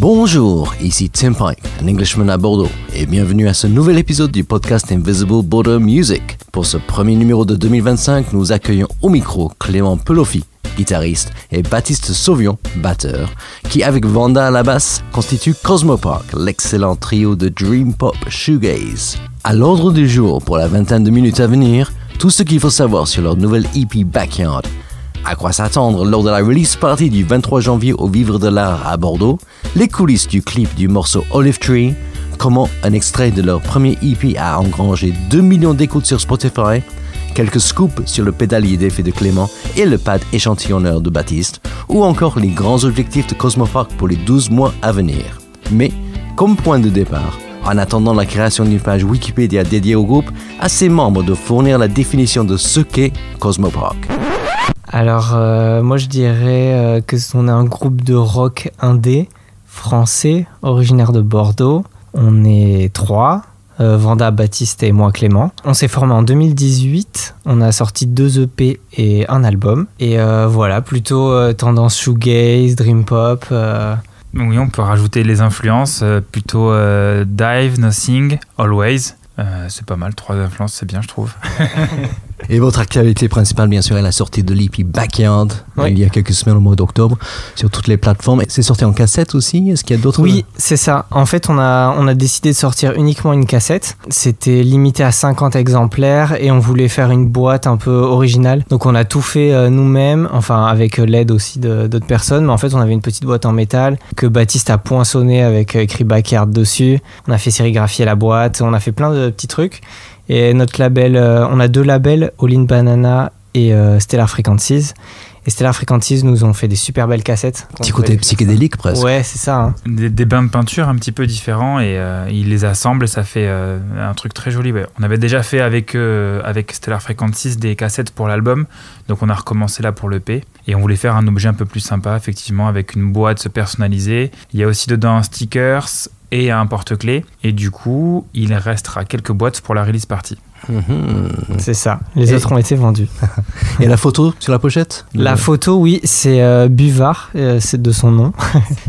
Bonjour, ici Tim Pike, un Englishman à Bordeaux, et bienvenue à ce nouvel épisode du podcast Invisible Border Music. Pour ce premier numéro de 2025, nous accueillons au micro Clément Pelofi, guitariste, et Baptiste Sauvion, batteur, qui avec Vanda à la basse constitue Cosmopark, l'excellent trio de Dream Pop Shoegaze. À l'ordre du jour pour la vingtaine de minutes à venir, tout ce qu'il faut savoir sur leur nouvelle EP Backyard. À quoi s'attendre lors de la release party du 23 janvier au Vivre de l'Art à Bordeaux, les coulisses du clip du morceau Olive Tree, comment un extrait de leur premier EP a engrangé 2 millions d'écoutes sur Spotify, quelques scoops sur le pédalier d'effet de Clément et le pad échantillonneur de Baptiste, ou encore les grands objectifs de Cosmopark pour les 12 mois à venir. Mais, comme point de départ, en attendant la création d'une page Wikipédia dédiée au groupe, à ses membres de fournir la définition de ce qu'est Cosmopark. Alors, moi je dirais que on est un groupe de rock indé, français, originaire de Bordeaux. On est 3, Vanda, Baptiste et moi Clément. On s'est formé en 2018, on a sorti 2 EP et un album. Et voilà, plutôt tendance shoegaze, dream pop. Oui, on peut rajouter les influences, plutôt Dive, Nothing, Always. C'est pas mal, 3 influences, c'est bien je trouve. Et votre actualité principale, bien sûr, est la sortie de l'EP Backyard, oui. Il y a quelques semaines au mois d'octobre, sur toutes les plateformes. C'est sorti en cassette aussi? Est-ce qu'il y a d'autres? Oui, c'est ça. En fait, on a décidé de sortir uniquement une cassette. C'était limité à 50 exemplaires et on voulait faire une boîte un peu originale. Donc on a tout fait nous-mêmes, enfin avec l'aide aussi d'autres personnes. Mais en fait, on avait une petite boîte en métal que Baptiste a poinçonnée avec écrit Backyard dessus. On a fait sérigraphier la boîte, on a fait plein de petits trucs. Et notre label, on a 2 labels, All in Banana et Stellar Frequencies. Et Stellar Frequencies nous ont fait des super belles cassettes. Petit côté psychédélique presque. Ouais, c'est ça. Hein. Des bains de peinture un petit peu différents et ils les assemblent et ça fait un truc très joli. Ouais. On avait déjà fait avec Stellar Frequencies des cassettes pour l'album, donc on a recommencé là pour l'EP. Et on voulait faire un objet un peu plus sympa, effectivement, avec une boîte personnalisée. Il y a aussi dedans un stickers et un porte-clés. Et du coup, il restera quelques boîtes pour la release party. C'est ça. Les autres ont été vendus. Et la photo sur la pochette? La photo, oui, c'est Buvard, c'est de son nom.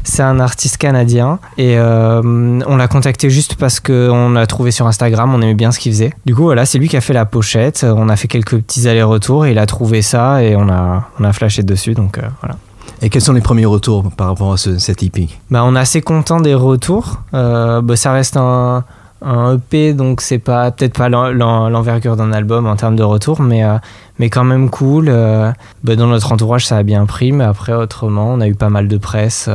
C'est un artiste canadien. Et on l'a contacté juste parce qu'on l'a trouvé sur Instagram, on aimait bien ce qu'il faisait. Du coup, voilà, c'est lui qui a fait la pochette. On a fait quelques petits allers-retours et il a trouvé ça et on a flashé dessus. Donc voilà. Et quels sont les premiers retours par rapport à cette EP? On est assez content des retours. Ça reste un EP, donc c'est peut-être pas l'envergure d'un album en termes de retour, mais quand même cool. Dans notre entourage, ça a bien pris, mais après, autrement, on a eu pas mal de presse.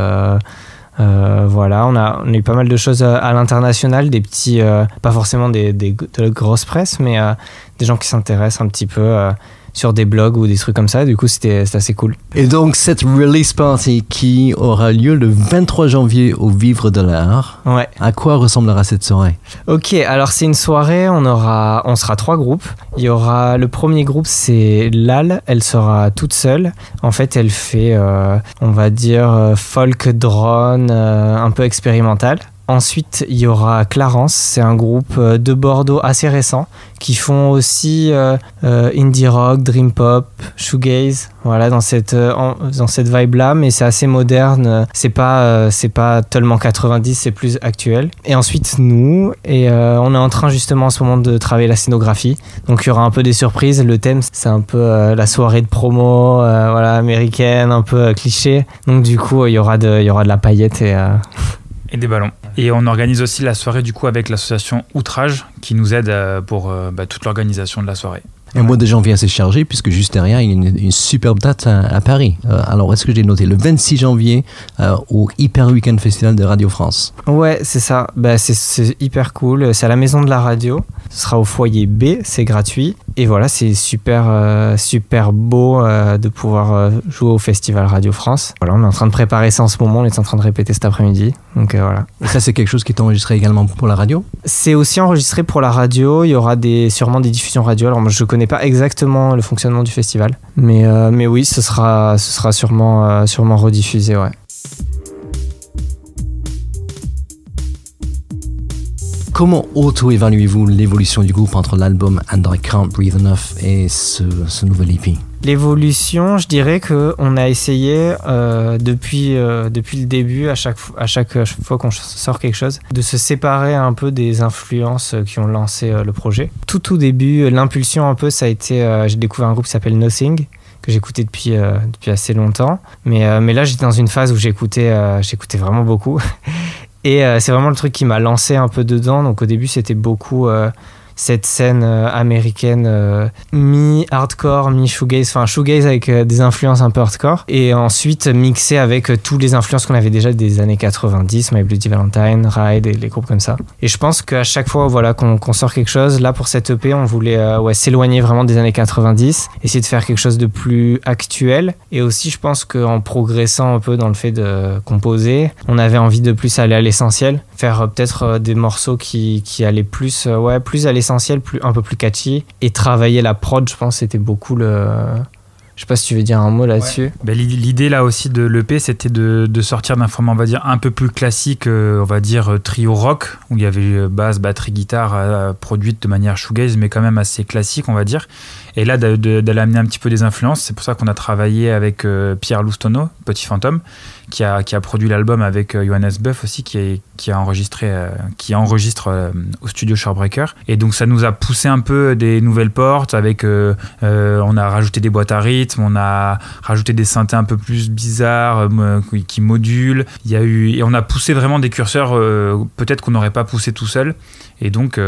Voilà, on a eu pas mal de choses à l'international, des petits, pas forcément de la grosse presse, mais des gens qui s'intéressent un petit peu sur des blogs ou des trucs comme ça. Du coup, c'était assez cool. Et donc, cette release party qui aura lieu le 23 janvier au Vivre de l'Art, ouais. À quoi ressemblera cette soirée? Ok, alors c'est une soirée, on sera 3 groupes. Il y aura le premier groupe, c'est Lal, elle sera toute seule. En fait, elle fait, on va dire, folk drone, un peu expérimental. Ensuite, il y aura Clarence, c'est un groupe de Bordeaux assez récent qui font aussi indie rock, dream pop, shoegaze, voilà, dans cette vibe-là, mais c'est assez moderne, c'est pas tellement 90, c'est plus actuel. Et ensuite, nous, on est en train justement en ce moment de travailler la scénographie, donc il y aura un peu des surprises. Le thème, c'est un peu la soirée de promo, voilà, américaine, un peu cliché, donc du coup, il y aura de la paillette et des ballons. Et on organise aussi la soirée du coup avec l'association Outrage qui nous aide pour toute l'organisation de la soirée. Et un mois de janvier assez chargé puisque juste derrière il y a une superbe date à Paris. Alors est-ce que j'ai noté le 26 janvier au Hyper Weekend Festival de Radio France? Ouais, c'est ça. C'est hyper cool. C'est à la Maison de la Radio. Ce sera au foyer B, c'est gratuit. Et voilà, c'est super beau de pouvoir jouer au Festival Radio France. Voilà, on est en train de préparer ça en ce moment. On est en train de répéter cet après-midi. Donc voilà. Et ça, c'est quelque chose qui est enregistré également pour la radio? C'est aussi enregistré pour la radio. Il y aura sûrement des diffusions radio. Alors moi, je connais pas exactement le fonctionnement du festival, mais oui, ce sera sûrement rediffusé, ouais. Comment auto-évaluez-vous l'évolution du groupe entre l'album And I Can't Breathe Enough et ce nouvel EP? L'évolution, je dirais qu'on a essayé depuis le début, à chaque fois qu'on sort quelque chose, de se séparer un peu des influences qui ont lancé le projet. Tout début, l'impulsion un peu, ça a été, j'ai découvert un groupe qui s'appelle Nothing, que j'écoutais depuis assez longtemps. Mais là, j'étais dans une phase où j'écoutais vraiment beaucoup. Et c'est vraiment le truc qui m'a lancé un peu dedans. Donc au début, c'était beaucoup cette scène américaine mi-hardcore, mi-shoegaze, enfin shoegaze avec des influences un peu hardcore. Et ensuite mixé avec toutes les influences qu'on avait déjà des années 90, My Bloody Valentine, Ride et les groupes comme ça. Et je pense qu'à chaque fois voilà, qu'on sort quelque chose, là pour cette EP, on voulait s'éloigner vraiment des années 90, essayer de faire quelque chose de plus actuel. Et aussi, je pense qu'en progressant un peu dans le fait de composer, on avait envie de plus aller à l'essentiel, faire peut-être des morceaux qui allaient plus à l'essentiel, un peu plus catchy, et travailler la prod. Je pense que c'était beaucoup le... Je sais pas si tu veux dire un mot là-dessus. Ouais. Ben, l'idée là aussi de l'EP, c'était de sortir d'un format, on va dire, un peu plus classique, on va dire trio rock, où il y avait basse, batterie, guitare produite de manière shoegaze, mais quand même assez classique, on va dire. Et là, d'aller amener un petit peu des influences. C'est pour ça qu'on a travaillé avec Pierre Loustono, Petit Fantôme, qui a produit l'album avec Johannes Buff aussi, qui enregistre au studio Shorebreaker. Et donc ça nous a poussé un peu des nouvelles portes. Avec, on a rajouté des boîtes à rythme, on a rajouté des synthés un peu plus bizarres qui modulent. Et on a poussé vraiment des curseurs peut-être qu'on n'aurait pas poussé tout seul. Et donc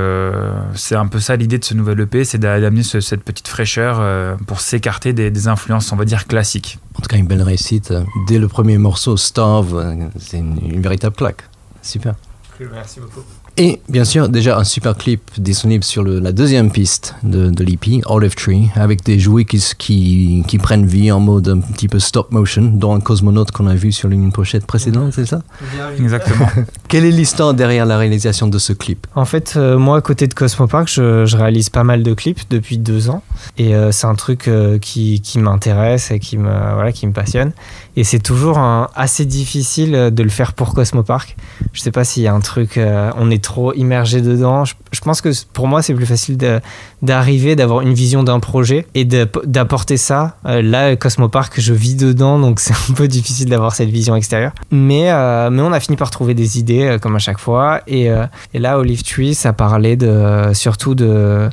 c'est un peu ça l'idée de ce nouvel EP, c'est d'amener cette petite fraîcheur pour s'écarter des influences, on va dire, classiques. En tout cas, une belle réussite. Dès le premier morceau, Starve, c'est une véritable claque. Super. Merci beaucoup. Et bien sûr, déjà un super clip disponible sur la deuxième piste de l'EP, Olive Tree, avec des jouets qui prennent vie en mode un petit peu stop motion, dont un cosmonaute qu'on a vu sur une pochette précédente, c'est ça? Exactement. Quelle est l'histoire derrière la réalisation de ce clip? En fait, moi, à côté de Cosmopark, je réalise pas mal de clips depuis 2 ans. Et c'est un truc qui m'intéresse et qui me passionne. Et c'est toujours assez difficile de le faire pour Cosmopark. Je sais pas s'il y a un truc, on est trop immergé dedans. Je pense que pour moi, c'est plus facile d'arriver, d'avoir une vision d'un projet et d'apporter ça. Là, Cosmopark, je vis dedans, donc c'est un peu difficile d'avoir cette vision extérieure. Mais on a fini par trouver des idées, comme à chaque fois. Et là, Olive Tree, ça parlait surtout de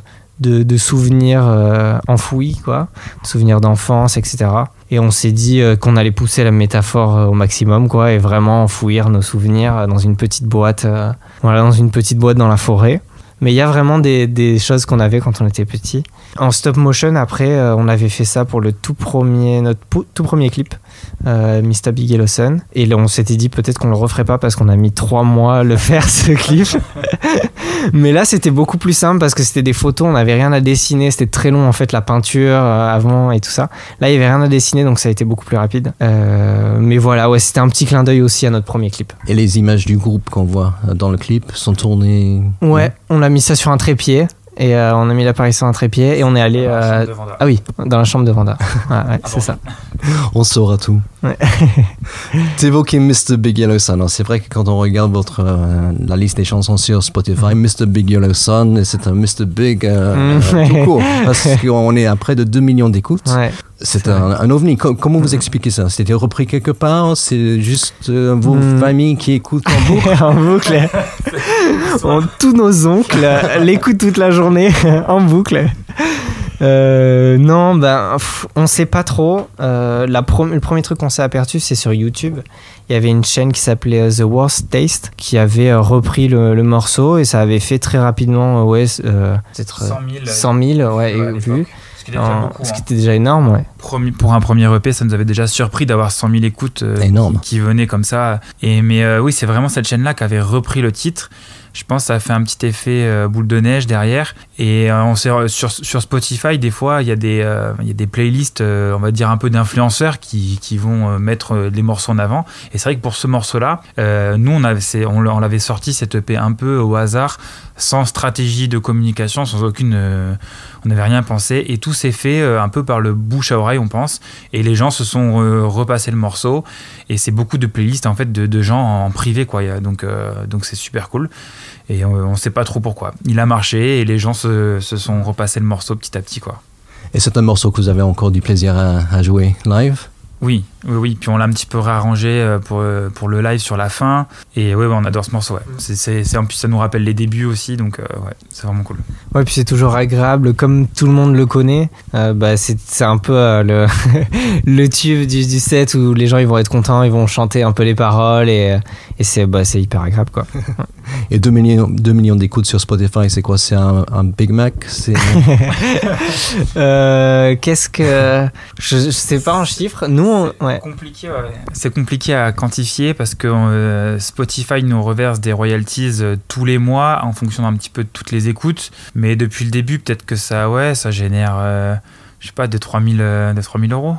souvenirs enfouis, quoi, de souvenirs d'enfance, etc. Et on s'est dit qu'on allait pousser la métaphore au maximum, quoi, et vraiment enfouir nos souvenirs dans une petite boîte, dans la forêt. Mais il y a vraiment des choses qu'on avait quand on était petit. En stop motion, après, on avait fait ça pour notre tout premier clip, Mr. Big Yellow Sun. Et là, on s'était dit peut-être qu'on le referait pas parce qu'on a mis 3 mois à le faire, ce clip. Mais là, c'était beaucoup plus simple parce que c'était des photos, on n'avait rien à dessiner. C'était très long, en fait, la peinture avant et tout ça. Là, il n'y avait rien à dessiner, donc ça a été beaucoup plus rapide. Mais voilà, ouais, c'était un petit clin d'œil aussi à notre premier clip. Et les images du groupe qu'on voit dans le clip sont tournées... Ouais, on a mis ça sur un trépied. Et on a mis l'appareil sur un trépied et on est allé dans la chambre de Vanda. Ouais, c'est ça. On saura tout. Ouais. T'évoquais Mr. Big Yellow Sun. Alors, c'est vrai que quand on regarde la liste des chansons sur Spotify, Mr. Big Yellow Sun, c'est un Mr. Big tout court. Parce qu'on est à près de 2 millions d'écoutes. Ouais. C'est un ovni. Comment vous expliquez ça? C'était repris quelque part? C'est juste vos familles qui écoutent en boucle? En boucle. Tous nos oncles l'écoutent toute la journée en boucle. Non, on sait pas trop. Le premier truc qu'on s'est aperçu, c'est sur YouTube. Il y avait une chaîne qui s'appelait The Worst Taste qui avait repris le morceau et ça avait fait très rapidement peut-être 100 000 vues. Ce qui était déjà énorme, ouais. Pour un premier EP, ça nous avait déjà surpris d'avoir 100 000 écoutes qui venaient comme ça. Mais oui, c'est vraiment cette chaîne-là qui avait repris le titre. Je pense que ça a fait un petit effet boule de neige derrière. Et sur Spotify, des fois, il y a des playlists, on va dire un peu d'influenceurs qui vont mettre les morceaux en avant. Et c'est vrai que pour ce morceau-là, nous, on l'avait sorti, cette EP, un peu au hasard, sans stratégie de communication, sans aucune... on n'avait rien pensé. Et tout s'est fait un peu par le bouche à oreille, on pense. Et les gens se sont repassés le morceau. Et c'est beaucoup de playlists, en fait, de gens en privé, quoi. Donc c'est super cool. Et on ne sait pas trop pourquoi. Il a marché et les gens se sont repassés le morceau petit à petit, quoi. Et c'est un morceau que vous avez encore du plaisir à jouer live? Oui. Puis on l'a un petit peu réarrangé pour le live sur la fin. Et ouais, on adore ce morceau. Ouais. En plus, ça nous rappelle les débuts aussi, donc ouais, c'est vraiment cool. Ouais, puis c'est toujours agréable, comme tout le monde le connaît. C'est un peu le tube du set où les gens ils vont être contents, ils vont chanter un peu les paroles et c'est hyper agréable, quoi. Et 2 millions d'écoutes sur Spotify, c'est quoi? C'est un Big Mac? Qu'est-ce que... Je sais pas en chiffres. Nous, ouais. Compliqué, ouais. C'est compliqué à quantifier parce que Spotify nous reverse des royalties tous les mois en fonction d'un petit peu de toutes les écoutes. Mais depuis le début, peut-être que ça génère, je sais pas, de 3 000 euros.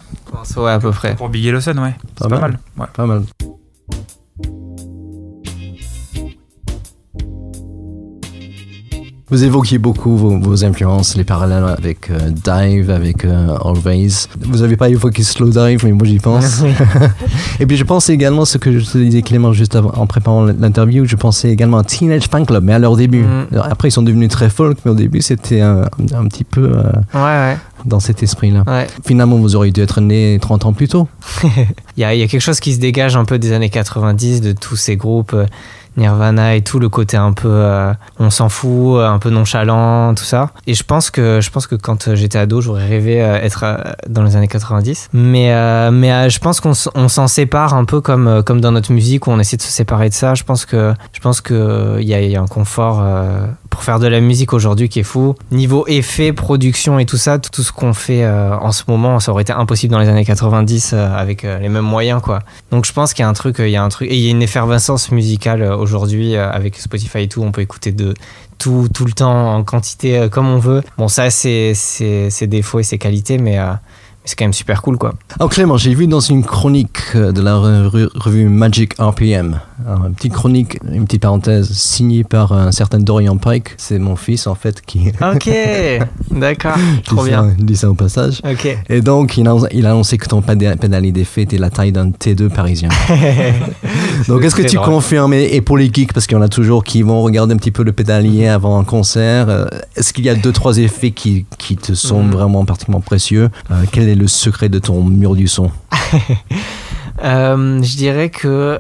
Ouais, à peu près. Pour Biggie Lawson, ouais. C'est pas mal. Ouais. Pas mal. Vous évoquiez beaucoup vos influences, les parallèles avec Dive, avec Always. Vous n'avez pas évoqué Slow Dive, mais moi j'y pense. Et puis je pense également ce que je te disais, Clément, juste avant, en préparant l'interview, je pensais également à Teenage Fanclub, mais à leur début. Après, ils sont devenus très folk, mais au début, c'était un petit peu dans cet esprit-là. Ouais. Finalement, vous auriez dû être né 30 ans plus tôt. Il y a quelque chose qui se dégage un peu des années 90, de tous ces groupes... Nirvana et tout, le côté un peu on s'en fout, un peu nonchalant, tout ça. Et je pense que quand j'étais ado, j'aurais rêvé être dans les années 90. Mais je pense qu'on s'en sépare un peu comme dans notre musique où on essaie de se séparer de ça. Je pense que il y a un confort pour faire de la musique aujourd'hui qui est fou. Niveau effet, production et tout ça, tout ce qu'on fait en ce moment, ça aurait été impossible dans les années 90 avec les mêmes moyens, quoi. Donc je pense qu'il y a un truc, et il y a une effervescence musicale aujourd'hui avec Spotify et tout, on peut écouter de tout le temps en quantité comme on veut. Bon, ça c'est ses défauts et ses qualités, mais c'est quand même super cool, quoi. Alors Clément, j'ai vu dans une chronique de la revue Magic RPM, une petite chronique, une petite parenthèse, signée par un certain Dorian Pike. C'est mon fils, en fait, qui... Ok, d'accord, trop bien. Je dis ça au passage. Ok. Et donc, il a annoncé que ton pédalier d'effet était la taille d'un T2 parisien. Donc, est-ce que tu confirmes, et pour les geeks, parce qu'il y en a toujours qui vont regarder un petit peu le pédalier avant un concert, est-ce qu'il y a 2-3 effets qui te sont vraiment particulièrement précieux? Quel est le secret de ton mur du son? Je dirais que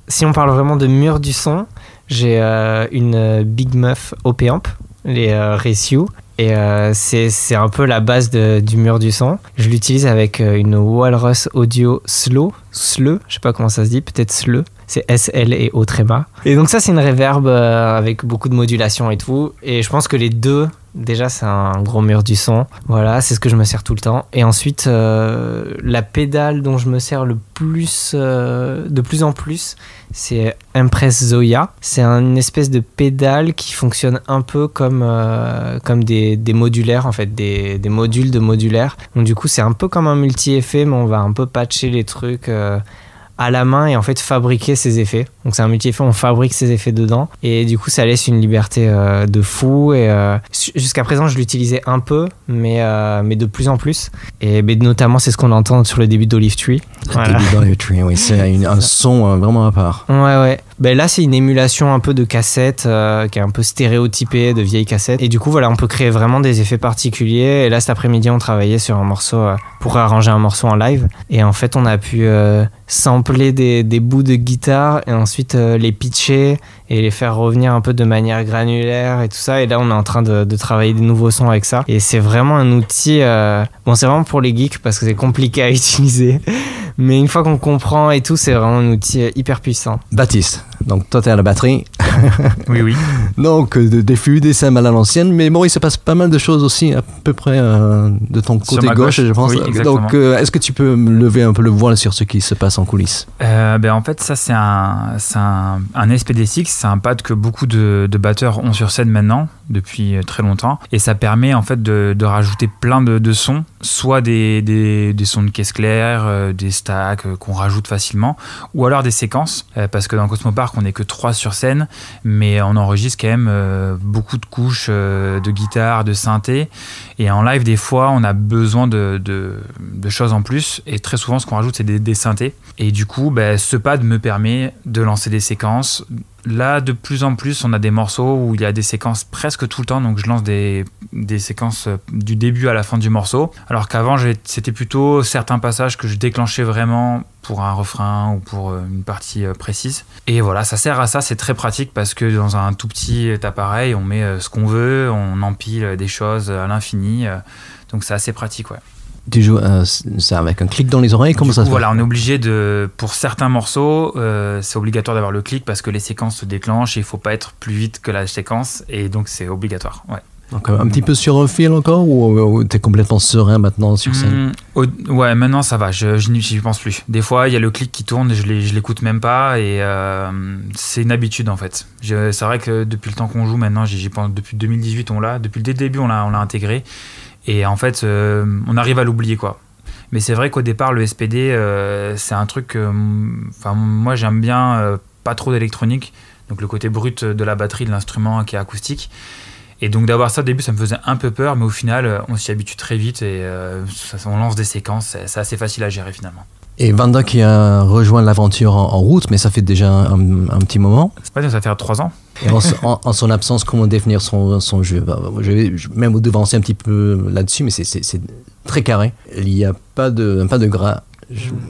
si on parle vraiment de mur du son, j'ai une Big Muff OP Amp, les Ratio, et c'est un peu la base du mur du son. Je l'utilise avec une Walrus Audio Sleu, je sais pas comment ça se dit, peut-être Sleu. C'est SL et O tréma. Et donc ça, c'est une reverb avec beaucoup de modulation et tout. Et je pense que les deux, déjà, c'est un gros mur du son. Voilà, c'est ce que je me sers tout le temps. Et ensuite, la pédale dont je me sers le plus, de plus en plus, c'est Impress Zoya. C'est une espèce de pédale qui fonctionne un peu comme des modulaires, en fait, des modules de modulaires. Donc du coup, c'est un peu comme un multi-effet, mais on va un peu patcher les trucs... à la main et en fait fabriquer ces effets. Donc c'est un multi-effet, on fabrique ces effets dedans et du coup ça laisse une liberté de fou et jusqu'à présent je l'utilisais un peu mais de plus en plus et notamment c'est ce qu'on entend sur le début d'Olive Tree. Le début d'Olive Tree, oui, c'est un son vraiment à part. Ouais. Ben là c'est une émulation un peu de cassette qui est un peu stéréotypée de vieilles cassettes et du coup voilà on peut créer vraiment des effets particuliers et là cet après-midi on travaillait sur un morceau pour arranger un morceau en live et en fait on a pu sampler des bouts de guitare et ensuite les pitcher et les faire revenir un peu de manière granulaire et tout ça et là on est en train de travailler des nouveaux sons avec ça et c'est vraiment un outil bon c'est vraiment pour les geeks parce que c'est compliqué à utiliser mais une fois qu'on comprend et tout c'est vraiment un outil hyper puissant. Baptiste, donc toi t'es à la batterie. Oui. Donc des flûtes, des cymbales à l'ancienne, mais bon il se passe pas mal de choses aussi à peu près de ton côté gauche je pense. Oui, donc est-ce que tu peux me lever un peu le voile sur ce qui se passe en coulisses? En fait ça c'est un SPD6, c'est un pad que beaucoup de batteurs ont sur scène maintenant depuis très longtemps et ça permet en fait de rajouter plein de sons, soit des sons de caisse claire, des stacks qu'on rajoute facilement ou alors des séquences parce que dans Cosmo Park on n'est que 3 sur scène mais on enregistre quand même beaucoup de couches de guitare, de synthé et en live des fois on a besoin de choses en plus et très souvent ce qu'on rajoute c'est des synthés et du coup ce pad me permet de lancer des séquences, Là, de plus en plus, on a des morceaux où il y a des séquences presque tout le temps, donc je lance des séquences du début à la fin du morceau, alors qu'avant, c'était plutôt certains passages que je déclenchais vraiment pour un refrain ou pour une partie précise. Et voilà, ça sert à ça, c'est très pratique parce que dans un tout petit appareil, on met ce qu'on veut, on empile des choses à l'infini, donc c'est assez pratique, ouais. Tu joues ça avec un clic dans les oreilles, comment ça se fait? Voilà, on est obligé pour certains morceaux, c'est obligatoire d'avoir le clic parce que les séquences se déclenchent et il faut pas être plus vite que la séquence et donc c'est obligatoire. Ouais. Donc un petit peu sur un fil encore ou t'es complètement serein maintenant sur scène? Ouais, maintenant ça va, j'y pense plus. Des fois il y a le clic qui tourne, je l'écoute même pas et c'est une habitude en fait. C'est vrai que depuis le temps qu'on joue maintenant, j'y pense depuis 2018 depuis le début on l'a intégré. Et en fait, on arrive à l'oublier, quoi. Mais c'est vrai qu'au départ, le SPD, c'est un truc... moi, j'aime bien pas trop d'électronique. Donc, le côté brut de la batterie, de l'instrument qui est acoustique. Et donc, d'avoir ça au début, ça me faisait un peu peur. Mais au final, on s'y habitue très vite et on lance des séquences. C'est assez facile à gérer, finalement. Et Vanda qui a rejoint l'aventure en route, mais ça fait déjà un petit moment. Ouais, ça fait 3 ans. Et en son absence, comment définir son jeu? Je vais même vous devancer un petit peu là-dessus, mais c'est très carré. Il n'y a pas de gras.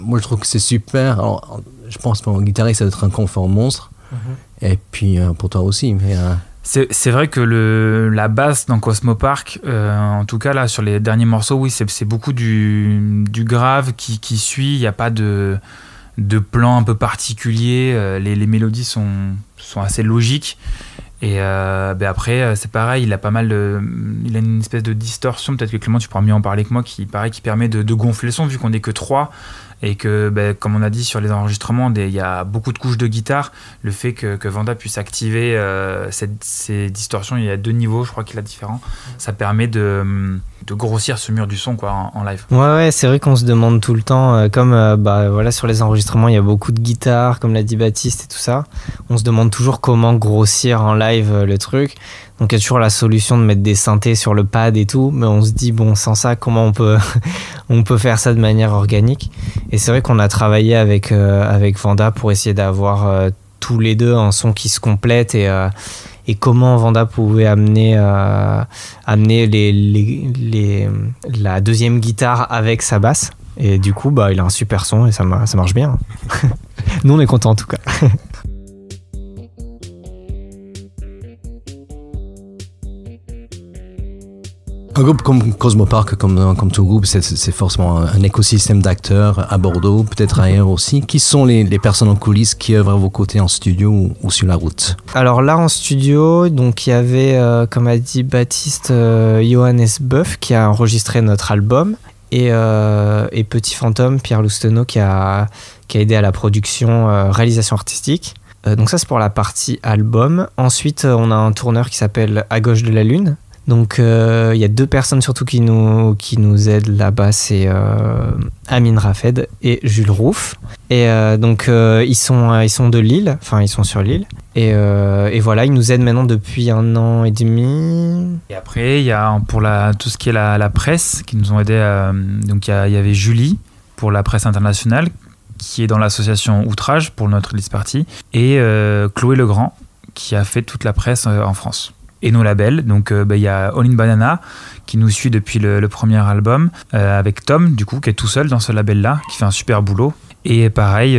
Moi, je trouve que c'est super. Alors, je pense pour un guitariste, ça doit être un confort monstre. Et puis pour toi aussi. Mais, c'est vrai que la basse dans Cosmo Park, en tout cas là sur les derniers morceaux, oui, c'est beaucoup du grave qui suit. Il n'y a pas de plan un peu particulier. Les mélodies sont assez logiques. Et après, c'est pareil, il a une espèce de distorsion. Peut-être que Clément, tu pourras mieux en parler que moi, qui permet de gonfler le son vu qu'on n'est que 3. Et que, comme on a dit sur les enregistrements, il y a beaucoup de couches de guitare. Le fait que Vanda puisse activer ces distorsions, il y a 2 niveaux, je crois qu'il a différents. Ça permet de grossir ce mur du son, quoi, en live. Ouais, c'est vrai qu'on se demande tout le temps, voilà, sur les enregistrements, il y a beaucoup de guitares, comme l'a dit Baptiste et tout ça. On se demande toujours comment grossir en live le truc. Donc il y a toujours la solution de mettre des synthés sur le pad et tout, mais on se dit bon, sans ça, comment on peut faire ça de manière organique? Et c'est vrai qu'on a travaillé avec Vanda pour essayer d'avoir tous les deux un son qui se complète et comment Vanda pouvait amener la deuxième guitare avec sa basse. Et du coup, il a un super son et ça marche bien. Nous, on est contents en tout cas. Un groupe comme Cosmo Park, comme tout groupe, c'est forcément un écosystème d'acteurs à Bordeaux, peut-être ailleurs aussi. Qui sont les personnes en coulisses qui œuvrent à vos côtés en studio ou sur la route? Alors là, en studio, donc il y avait, comme a dit Baptiste, Johannes Boeuf qui a enregistré notre album et Petit Fantôme, Pierre Loustenau qui a aidé à la production, réalisation artistique. Donc ça, c'est pour la partie album. Ensuite, on a un tourneur qui s'appelle À Gauche de la Lune. Donc il y a 2 personnes surtout qui nous aident là-bas, c'est Amine Rafed et Jules Rouff. Et donc ils sont de Lille, enfin ils sont sur Lille. Et voilà, ils nous aident maintenant depuis 1 an et demi. Et après il y a pour tout ce qui est la presse qui nous ont aidés. Donc il y avait Julie pour la presse internationale qui est dans l'association Outrage pour notre liste party et Chloé Legrand qui a fait toute la presse en France. Et nos labels, donc il y a All in Banana qui nous suit depuis le premier album avec Tom du coup qui est tout seul dans ce label là qui fait un super boulot et pareil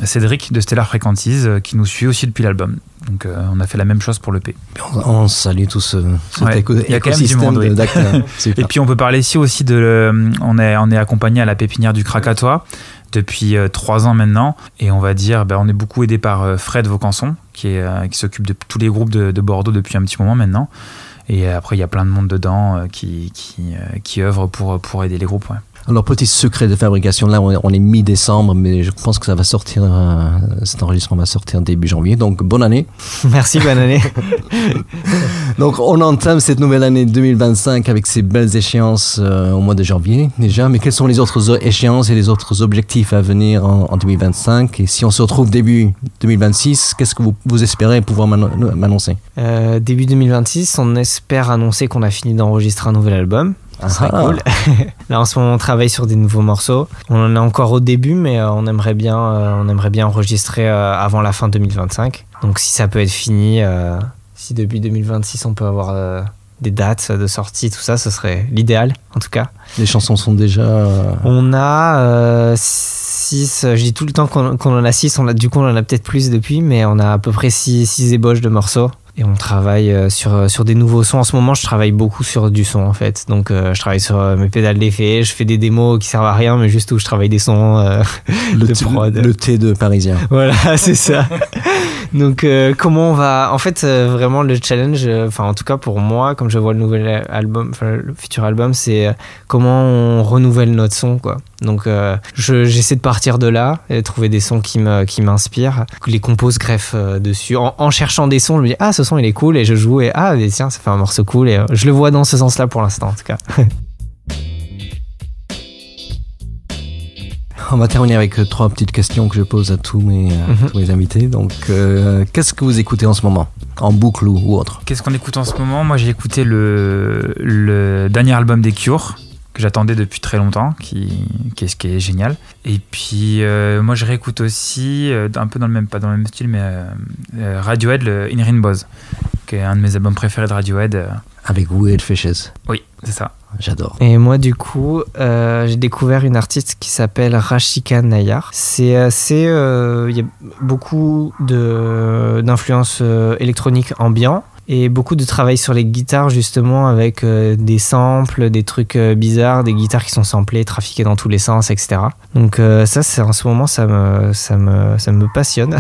Cédric de Stellar Frequencies qui nous suit aussi depuis l'album, donc on a fait la même chose pour l'EP. On salue tout cet écosystème d'acteurs. Et puis on peut parler ici aussi on est accompagné à la pépinière du Krakatoa depuis 3 ans maintenant et on va dire on est beaucoup aidé par Fred Vaucanson qui s'occupe de tous les groupes de Bordeaux depuis un petit moment maintenant et après il y a plein de monde dedans qui œuvre pour aider les groupes. Ouais. Alors, petit secret de fabrication, là on est mi-décembre, mais je pense que ça va sortir, cet enregistrement va sortir début janvier, donc bonne année. Merci, bonne année. Donc on entame cette nouvelle année 2025 avec ces belles échéances au mois de janvier déjà, mais quelles sont les autres échéances et les autres objectifs à venir en 2025? Et si on se retrouve début 2026, qu'est-ce que vous espérez pouvoir m'annoncer? Début 2026, on espère annoncer qu'on a fini d'enregistrer un nouvel album. Ce serait cool. Là, en ce moment, on travaille sur des nouveaux morceaux. On en est encore au début, mais on aimerait bien enregistrer avant la fin 2025. Donc, si ça peut être fini, si depuis 2026, on peut avoir des dates de sortie, tout ça, ce serait l'idéal, en tout cas. Les chansons sont déjà... On a 6, je dis tout le temps qu'on en a 6, du coup, on en a peut-être plus depuis, mais on a à peu près 6 ébauches de morceaux. Et on travaille sur des nouveaux sons. En ce moment, je travaille beaucoup sur du son, en fait. Donc, je travaille sur mes pédales d'effet. Je fais des démos qui servent à rien, mais juste où je travaille des sons de prod. Le thé de Parisien. Voilà, c'est ça. Donc, comment on va... En fait, vraiment, le challenge, en tout cas pour moi, comme je vois le nouvel album, le futur album, c'est comment on renouvelle notre son, quoi. Donc, j'essaie de partir de là et de trouver des sons qui m'inspirent. Les compos se greffent dessus. En cherchant des sons, je me dis, ah, ce son, il est cool, et je joue, et ah, mais tiens, ça fait un morceau cool, et je le vois dans ce sens-là pour l'instant, en tout cas. On va terminer avec 3 petites questions que je pose à tous mes invités. Donc, qu'est-ce que vous écoutez en ce moment, en boucle ou autre? Qu'est-ce qu'on écoute en ce moment? Moi, j'ai écouté le dernier album des Cure, que j'attendais depuis très longtemps, qui est génial. Et puis, moi, je réécoute aussi, un peu pas dans le même style, mais Radiohead, le In Rainbows, qui est un de mes albums préférés de Radiohead. Avec Weird Fishes. Oui, c'est ça. J'adore. Et moi, du coup, j'ai découvert une artiste qui s'appelle Rashika Nayar. Il y a beaucoup d'influences électroniques ambiants. Et beaucoup de travail sur les guitares, justement, avec des samples, des trucs bizarres, des guitares qui sont samplées, trafiquées dans tous les sens, etc. Donc ça, en ce moment, ça me passionne.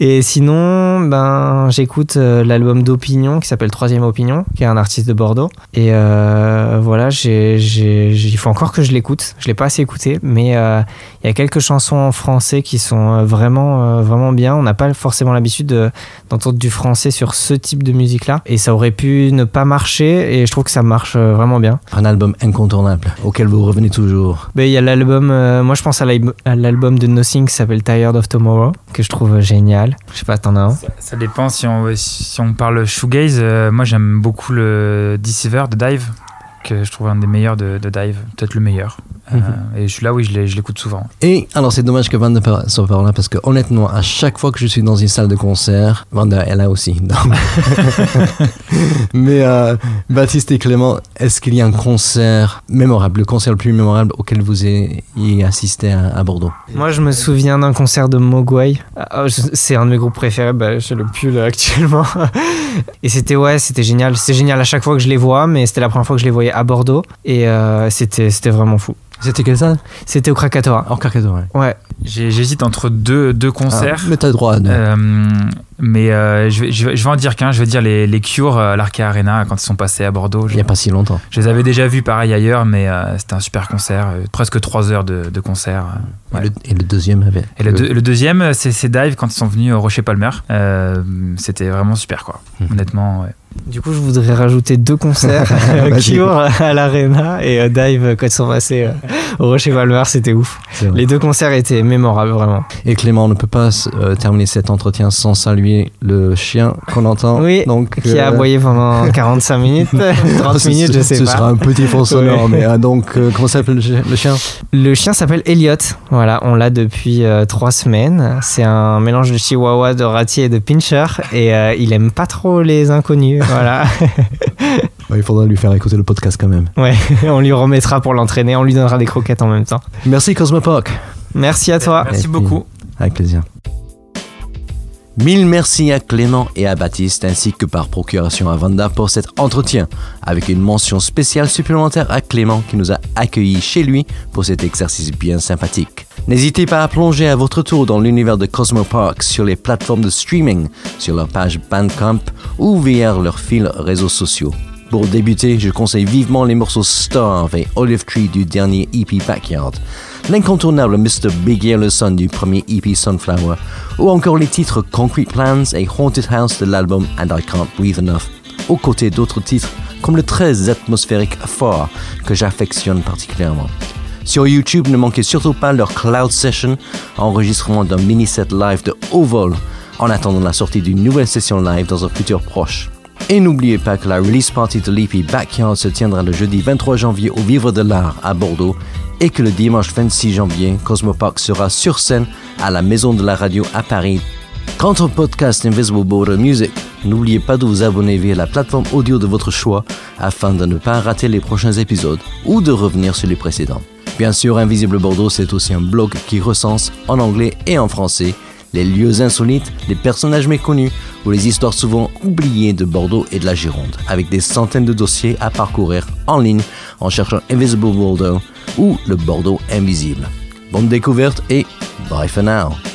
Et sinon, j'écoute l'album d'Opinion, qui s'appelle Troisième Opinion, qui est un artiste de Bordeaux. Et voilà, il faut encore que je l'écoute. Je l'ai pas assez écouté, mais il y a quelques chansons en français qui sont vraiment bien. On n'a pas forcément l'habitude d'entendre du français sur ce type de musique là, et ça aurait pu ne pas marcher, et je trouve que ça marche vraiment bien. Un album incontournable auquel vous revenez toujours? Il y a l'album, moi je pense à l'album de Nothing qui s'appelle Tired of Tomorrow, que je trouve génial. Je sais pas, t'en as un? Ça dépend. Si on parle shoegaze, moi j'aime beaucoup le Deceiver de Dive, que je trouve un des meilleurs de Dive, peut-être le meilleur. Et celui-là, oui, je l'écoute souvent. Et alors, c'est dommage que Vanda soit par là, parce que honnêtement, à chaque fois que je suis dans une salle de concert, Vanda est là aussi. Mais Baptiste et Clément, est-ce qu'il y a un concert mémorable, le concert le plus mémorable auquel vous ayez assisté à Bordeaux? Moi, je me souviens d'un concert de Mogwai. C'est un de mes groupes préférés, j'ai le pull actuellement. Et c'était génial. C'est génial à chaque fois que je les vois, mais c'était la première fois que je les voyais à Bordeaux. Et c'était vraiment fou. C'était quelle salle? C'était au Krakatoa. Au Krakatoa, ouais. J'hésite entre deux concerts. Mais t'as le droit. Je vais en dire qu'un. Je vais dire les Cure à l'Arkea Arena quand ils sont passés à Bordeaux. Il n'y a pas si longtemps. Je les avais déjà vus pareil ailleurs, mais c'était un super concert. Presque 3 heures de concert. Ouais. Et le deuxième avait. Et le deuxième, c'est Dive quand ils sont venus au Rocher Palmer. C'était vraiment super, quoi. Honnêtement, ouais. Du coup, je voudrais rajouter 2 concerts, Cure à l'Arena et Dive quand ils sont passés au Rocher Palmer, c'était ouf. Les 2 concerts étaient mémorables, vraiment. Et Clément, on ne peut pas terminer cet entretien sans saluer le chien qu'on entend. Oui, donc, qui a aboyé pendant 45 minutes, 30 minutes, je sais pas. Ce sera un petit fond sonore, ouais. Mais donc, comment s'appelle le chien? Le chien s'appelle Elliot. Voilà, on l'a depuis 3 semaines. C'est un mélange de chihuahua, de ratier et de pincher, et il aime pas trop les inconnus. Voilà. Il faudra lui faire écouter le podcast quand même. Ouais, on lui remettra pour l'entraîner, on lui donnera des croquettes en même temps. Merci Cosmopoc. Merci à toi. Merci beaucoup. Avec plaisir. Mille merci à Clément et à Baptiste, ainsi que par procuration à Vanda pour cet entretien, avec une mention spéciale supplémentaire à Clément qui nous a accueillis chez lui pour cet exercice bien sympathique. N'hésitez pas à plonger à votre tour dans l'univers de Cosmopoc sur les plateformes de streaming, sur leur page Bandcamp ou via leurs fils réseaux sociaux. Pour débuter, je conseille vivement les morceaux Starve et Olive Tree du dernier EP Backyard, l'incontournable Mr. Big Yellow Sun du premier EP Sunflower, ou encore les titres Concrete Plans et Haunted House de l'album And I Can't Breathe Enough, aux côtés d'autres titres comme le très atmosphérique Far, que j'affectionne particulièrement. Sur YouTube, ne manquez surtout pas leur Cloud Session, enregistrement d'un mini-set live de haut vol, en attendant la sortie d'une nouvelle session live dans un futur proche. Et n'oubliez pas que la release party de l'EP Backyard se tiendra le jeudi 23 janvier au Vivre de l'Art à Bordeaux et que le dimanche 26 janvier, Cosmopark sera sur scène à la Maison de la Radio à Paris. Quant au podcast Invisible Border Music, n'oubliez pas de vous abonner via la plateforme audio de votre choix afin de ne pas rater les prochains épisodes ou de revenir sur les précédents. Bien sûr, Invisible Bordeaux, c'est aussi un blog qui recense en anglais et en français les lieux insolites, les personnages méconnus ou les histoires souvent oubliées de Bordeaux et de la Gironde, avec des centaines de dossiers à parcourir en ligne en cherchant Invisible Bordeaux ou le Bordeaux invisible. Bonne découverte et bye for now!